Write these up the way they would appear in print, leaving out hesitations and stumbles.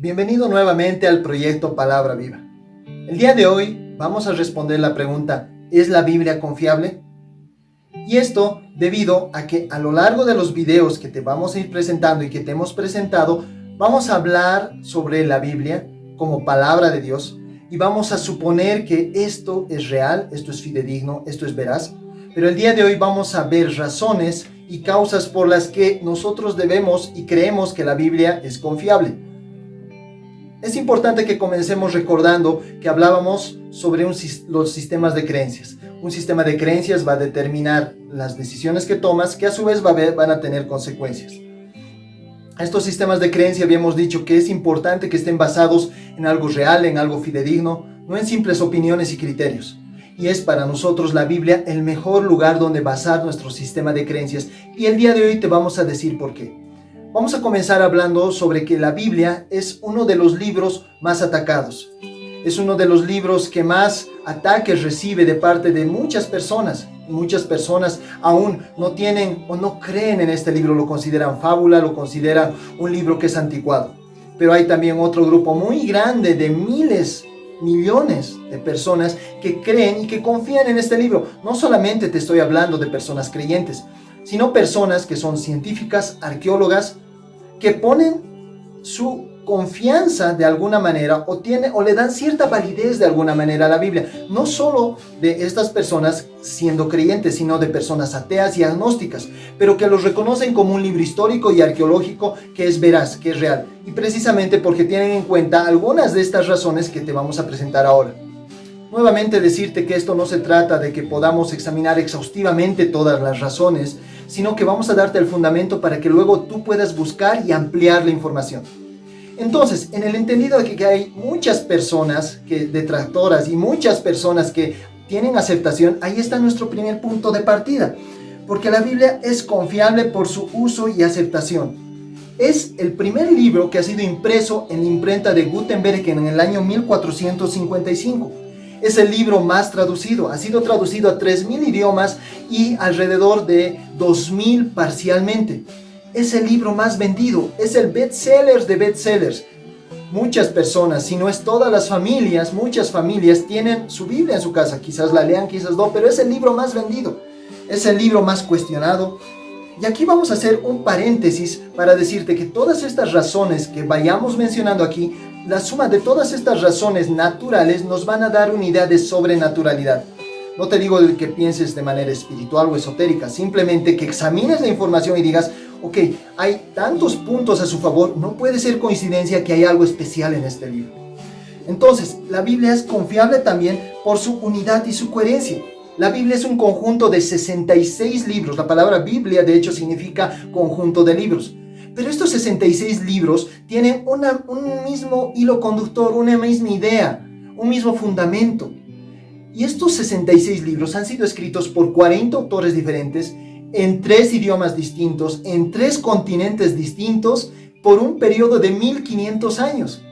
Bienvenido nuevamente al proyecto Palabra Viva. El día de hoy vamos a responder la pregunta: ¿es la Biblia confiable? Y esto debido a que a lo largo de los videos que te vamos a ir presentando y que te hemos presentado, vamos a hablar sobre la Biblia como palabra de Dios y vamos a suponer que esto es real, esto es fidedigno, esto es veraz. Pero el día de hoy vamos a ver razones y causas por las que nosotros debemos y creemos que la Biblia es confiable. Es importante que comencemos recordando que hablábamos sobre los sistemas de creencias. Un sistema de creencias va a determinar las decisiones que tomas, que a su vez van a tener consecuencias. Estos sistemas de creencia habíamos dicho que es importante que estén basados en algo real, en algo fidedigno, no en simples opiniones y criterios. Y es para nosotros la Biblia el mejor lugar donde basar nuestro sistema de creencias. Y el día de hoy te vamos a decir por qué. Vamos a comenzar hablando sobre que la Biblia es uno de los libros más atacados. Es uno de los libros que más ataques recibe de parte de muchas personas. Muchas personas aún no tienen o no creen en este libro, lo consideran fábula, lo consideran un libro que es anticuado. Pero hay también otro grupo muy grande de miles, millones de personas que creen y que confían en este libro. No solamente te estoy hablando de personas creyentes, sino personas que son científicas, arqueólogas, que ponen su confianza de alguna manera o le dan cierta validez de alguna manera a la Biblia. No solo de estas personas siendo creyentes, sino de personas ateas y agnósticas, pero que los reconocen como un libro histórico y arqueológico que es veraz, que es real. Y precisamente porque tienen en cuenta algunas de estas razones que te vamos a presentar ahora. Nuevamente decirte que esto no se trata de que podamos examinar exhaustivamente todas las razones, sino que vamos a darte el fundamento para que luego tú puedas buscar y ampliar la información. Entonces, en el entendido de que hay muchas personas detractoras y muchas personas que tienen aceptación, ahí está nuestro primer punto de partida, porque la Biblia es confiable por su uso y aceptación. Es el primer libro que ha sido impreso en la imprenta de Gutenberg en el año 1455. Es el libro más traducido, ha sido traducido a 3.000 idiomas y alrededor de 2.000 parcialmente. Es el libro más vendido, es el bestseller de bestsellers. Muchas personas, si no es todas las familias, muchas familias tienen su Biblia en su casa, quizás la lean, quizás no, pero es el libro más vendido, es el libro más cuestionado. Y aquí vamos a hacer un paréntesis para decirte que todas estas razones que vayamos mencionando aquí, la suma de todas estas razones naturales nos van a dar una idea de sobrenaturalidad. No te digo que pienses de manera espiritual o esotérica, simplemente que examines la información y digas, ok, hay tantos puntos a su favor, no puede ser coincidencia que hay algo especial en este libro. Entonces, la Biblia es confiable también por su unidad y su coherencia. La Biblia es un conjunto de 66 libros. La palabra Biblia, de hecho, significa conjunto de libros. Pero estos 66 libros tienen un mismo hilo conductor, una misma idea, un mismo fundamento. Y estos 66 libros han sido escritos por 40 autores diferentes, en 3 idiomas distintos, en 3 continentes distintos, por un periodo de 1500 años.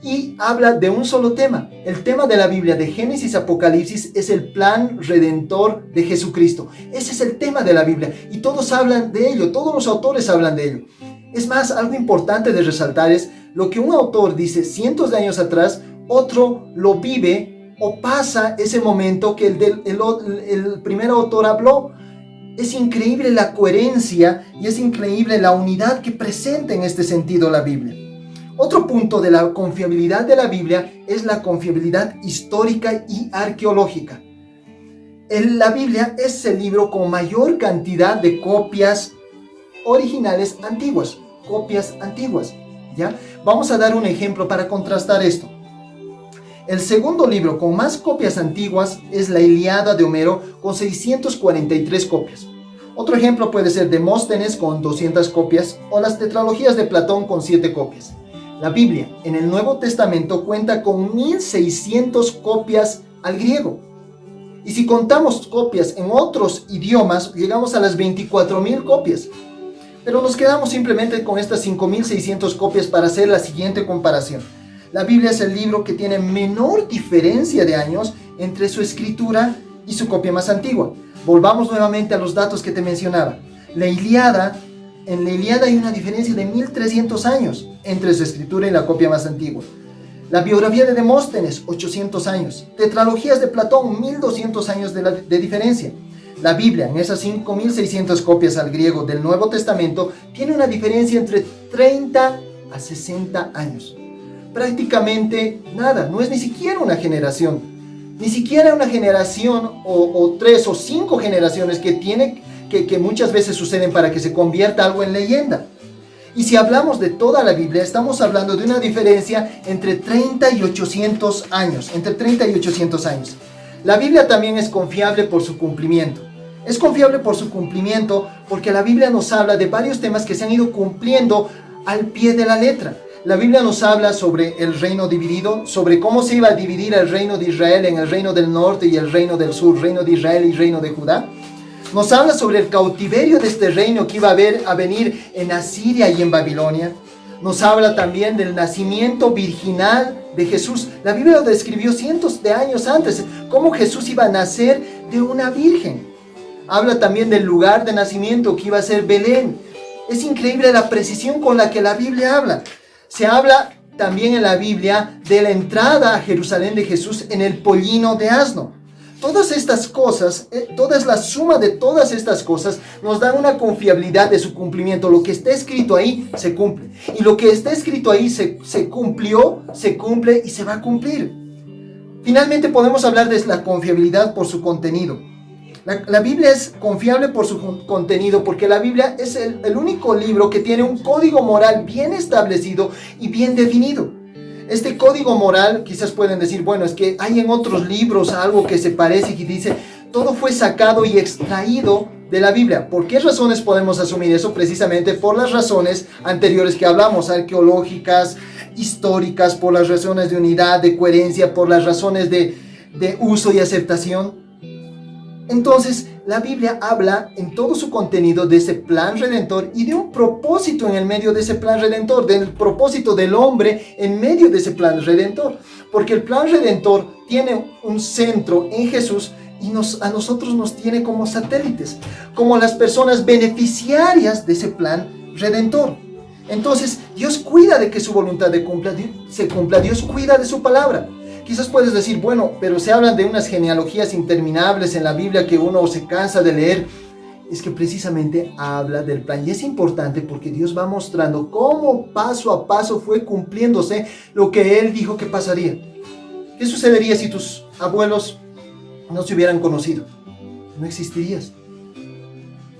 Y habla de un solo tema. El tema de la Biblia, de Génesis a Apocalipsis, es el plan redentor de Jesucristo. Ese es el tema de la Biblia y todos hablan de ello, todos los autores hablan de ello. Es más, algo importante de resaltar es lo que un autor dice cientos de años atrás, otro lo vive o pasa ese momento que el primer autor habló. Es increíble la coherencia y es increíble la unidad que presenta en este sentido la Biblia. Otro punto de la confiabilidad de la Biblia es la confiabilidad histórica y arqueológica. La Biblia es el libro con mayor cantidad de copias originales antiguas, copias antiguas, ¿ya? Vamos a dar un ejemplo para contrastar esto. El segundo libro con más copias antiguas es la Ilíada de Homero con 643 copias. Otro ejemplo puede ser Demóstenes con 200 copias o las tetralogías de Platón con 7 copias. La Biblia en el Nuevo Testamento cuenta con 1.600 copias al griego. Y si contamos copias en otros idiomas, llegamos a las 24.000 copias. Pero nos quedamos simplemente con estas 5.600 copias para hacer la siguiente comparación. La Biblia es el libro que tiene menor diferencia de años entre su escritura y su copia más antigua. Volvamos nuevamente a los datos que te mencionaba. En la Ilíada hay una diferencia de 1.300 años entre su escritura y la copia más antigua. La biografía de Demóstenes, 800 años. Tetralogías de Platón, 1200 años de diferencia. La Biblia, en esas 5600 copias al griego del Nuevo Testamento, tiene una diferencia entre 30 a 60 años. Prácticamente nada, no es ni siquiera una generación. Ni siquiera una generación o 3 o 5 generaciones que muchas veces suceden para que se convierta algo en leyenda. Y si hablamos de toda la Biblia, estamos hablando de una diferencia entre 30 y 800 años. Entre 30 y 800 años. La Biblia también es confiable por su cumplimiento. Es confiable por su cumplimiento porque la Biblia nos habla de varios temas que se han ido cumpliendo al pie de la letra. La Biblia nos habla sobre el reino dividido, sobre cómo se iba a dividir el reino de Israel en el reino del norte y el reino del sur, reino de Israel y reino de Judá. Nos habla sobre el cautiverio de este reino que iba a venir en Asiria y en Babilonia. Nos habla también del nacimiento virginal de Jesús. La Biblia lo describió cientos de años antes, cómo Jesús iba a nacer de una virgen. Habla también del lugar de nacimiento que iba a ser Belén. Es increíble la precisión con la que la Biblia habla. Se habla también en la Biblia de la entrada a Jerusalén de Jesús en el pollino de asno. Todas estas cosas, toda la suma de todas estas cosas nos dan una confiabilidad de su cumplimiento. Lo que está escrito ahí se cumple. Y lo que está escrito ahí se cumplió, se cumple y se va a cumplir. Finalmente podemos hablar de la confiabilidad por su contenido. La Biblia es confiable por su contenido porque la Biblia es el único libro que tiene un código moral bien establecido y bien definido. Este código moral, quizás pueden decir, bueno, es que hay en otros libros algo que se parece y dice, todo fue sacado y extraído de la Biblia. ¿Por qué razones podemos asumir eso? Precisamente por las razones anteriores que hablamos, arqueológicas, históricas, por las razones de unidad, de coherencia, por las razones de uso y aceptación. Entonces, la Biblia habla en todo su contenido de ese plan redentor y de un propósito en el medio de ese plan redentor, del propósito del hombre en medio de ese plan redentor. Porque el plan redentor tiene un centro en Jesús y a nosotros nos tiene como satélites, como las personas beneficiarias de ese plan redentor. Entonces, Dios cuida de que su voluntad se cumpla, Dios cuida de su palabra. Quizás puedes decir, bueno, pero se hablan de unas genealogías interminables en la Biblia que uno se cansa de leer. Es que precisamente habla del plan. Y es importante porque Dios va mostrando cómo paso a paso fue cumpliéndose lo que Él dijo que pasaría. ¿Qué sucedería si tus abuelos no se hubieran conocido? No existirías.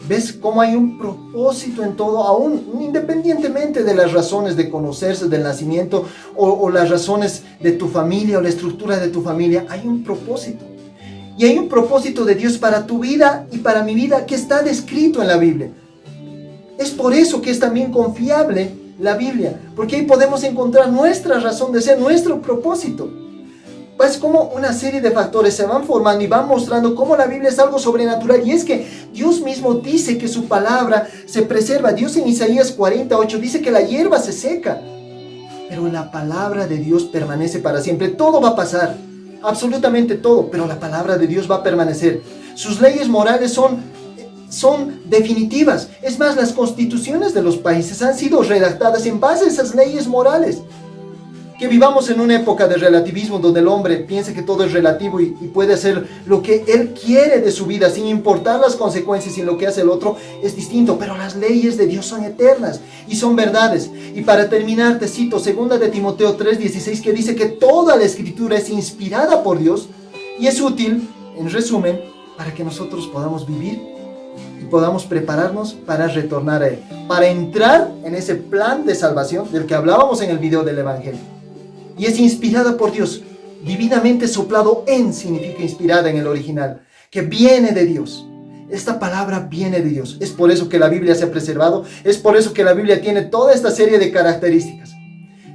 ¿Ves cómo hay un propósito en todo, aún independientemente de las razones de conocerse, del nacimiento o las razones de tu familia o la estructura de tu familia? Hay un propósito. Y hay un propósito de Dios para tu vida y para mi vida que está descrito en la Biblia. Es por eso que es también confiable la Biblia, porque ahí podemos encontrar nuestra razón de ser, nuestro propósito. Es como una serie de factores se van formando y van mostrando cómo la Biblia es algo sobrenatural. Y es que Dios mismo dice que su palabra se preserva. Dios en Isaías 48 dice que la hierba se seca, pero la palabra de Dios permanece para siempre. Todo va a pasar, absolutamente todo, pero la palabra de Dios va a permanecer. Sus leyes morales son definitivas. Es más, las constituciones de los países han sido redactadas en base a esas leyes morales. Que vivamos en una época de relativismo donde el hombre piensa que todo es relativo y puede hacer lo que él quiere de su vida sin importar las consecuencias y lo que hace el otro es distinto, pero las leyes de Dios son eternas y son verdades. Y para terminar te cito 2 de Timoteo 3:16 que dice que toda la escritura es inspirada por Dios y es útil, en resumen, para que nosotros podamos vivir y podamos prepararnos para retornar a Él, para entrar en ese plan de salvación del que hablábamos en el video del Evangelio. Y es inspirada por Dios. Divinamente soplado en significa inspirada en el original, que viene de Dios. Esta palabra viene de Dios. Es por eso que la Biblia se ha preservado. Es por eso que la Biblia tiene toda esta serie de características.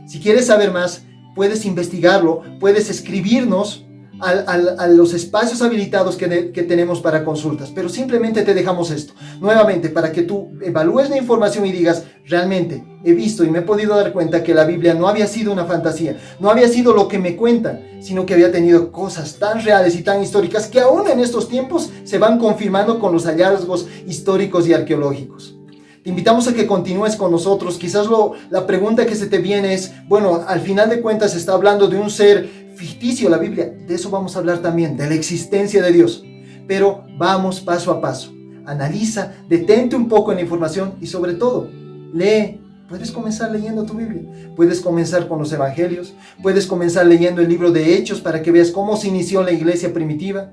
Si quieres saber más, puedes investigarlo, puedes escribirnos a los espacios habilitados que tenemos para consultas, pero simplemente te dejamos esto, nuevamente, para que tú evalúes la información y digas, realmente he visto y me he podido dar cuenta que la Biblia no había sido una fantasía, no había sido lo que me cuentan, sino que había tenido cosas tan reales y tan históricas que aún en estos tiempos se van confirmando con los hallazgos históricos y arqueológicos. Te invitamos a que continúes con nosotros. Quizás la pregunta que se te viene es, bueno, al final de cuentas está hablando de un ser ficticio la Biblia. De eso vamos a hablar también, de la existencia de Dios. Pero vamos paso a paso. Analiza, detente un poco en la información y sobre todo, lee. Puedes comenzar leyendo tu Biblia. Puedes comenzar con los evangelios. Puedes comenzar leyendo el libro de Hechos para que veas cómo se inició la iglesia primitiva.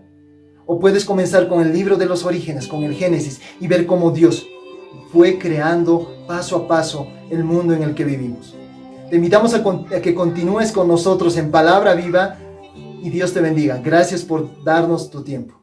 O puedes comenzar con el libro de los orígenes, con el Génesis, y ver cómo Dios fue creando paso a paso el mundo en el que vivimos. Te invitamos a que continúes con nosotros en Palabra Viva y Dios te bendiga. Gracias por darnos tu tiempo.